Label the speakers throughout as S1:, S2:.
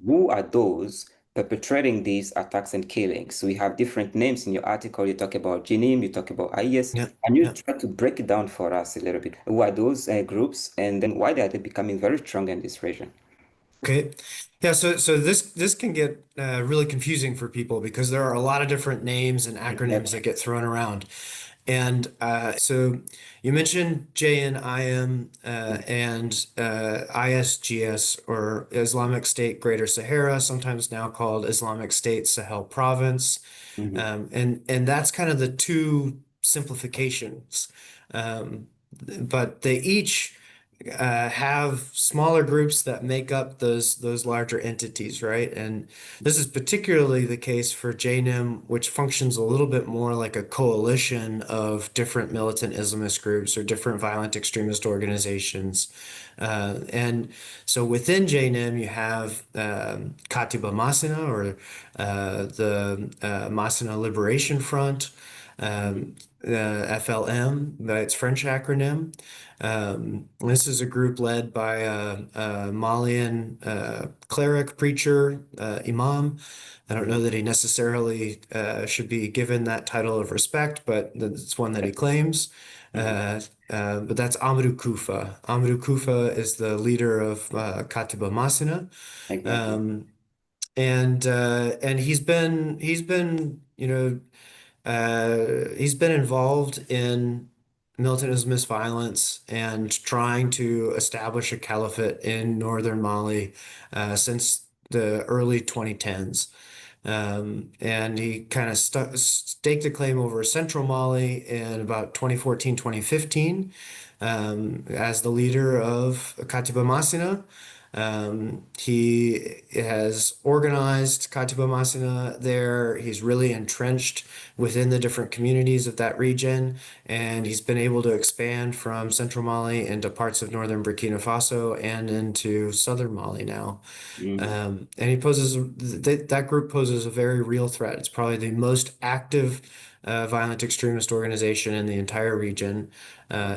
S1: Who are those perpetrating these attacks and killings? So we have different names in your article. You talk about Jinim, you talk about IS.
S2: Yeah,
S1: Can you
S2: yeah.
S1: try to break it down for us a little bit? Who are those groups, and then why are they becoming very strong in this region?
S2: Okay. Yeah, so this can get really confusing for people because there are a lot of different names and acronyms that
S1: Exactly.
S2: get thrown around. And so you mentioned JNIM and ISGS, or Islamic State Greater Sahara, sometimes now called Islamic State Sahel Province.
S1: Mhm.
S2: And that's kind of the two simplifications. But they each have smaller groups that make up those larger entities, right? And this is particularly the case for JNIM, which functions a little bit more like a coalition of different militant Islamist groups or different violent extremist organizations. And so within JNIM, you have Katiba Masina, or the Masina Liberation Front,
S1: Mhm.
S2: FLM, by its French acronym. This is a group led by a Malian cleric, preacher, imam. I don't know
S1: Mhm.
S2: that he necessarily should be given that title of respect, but it's one that he claims.
S1: Mhm.
S2: But that's Amadou Kufa. Amadou Kufa is the leader of Katiba Masina.
S1: Exactly.
S2: Um, and he's been he's been involved in militant Islamist violence and trying to establish a caliphate in northern Mali since the early 2010s. And he kind of staked a claim over central Mali in about 2014, 2015, as the leader of Katiba Masina. He has organized Katiba Masina there. He's really entrenched within the different communities of that region, and he's been able to expand from central Mali into parts of northern Burkina Faso and into southern Mali now.
S1: Mhm.
S2: And he poses that group poses a very real threat. It's probably the most active violent extremist organization in the entire region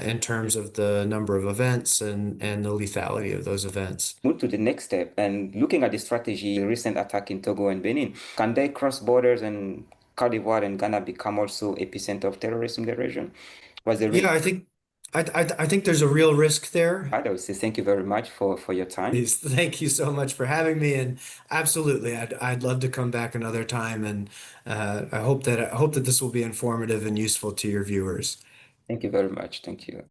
S2: in terms of the number of events and the lethality of those events.
S1: Move to the next step and looking at the strategy, the recent attack in Togo and Benin, can they cross borders and Cote d'Ivoire and Ghana become also epicenter of terrorism in the region? Was the real
S2: Yeah, I think there's a real risk there.
S1: I would say thank you very much for your time.
S2: Please, thank you so much for having me, and absolutely, I'd love to come back another time, and I hope that this will be informative and useful to your viewers.
S1: Thank you very much. Thank you.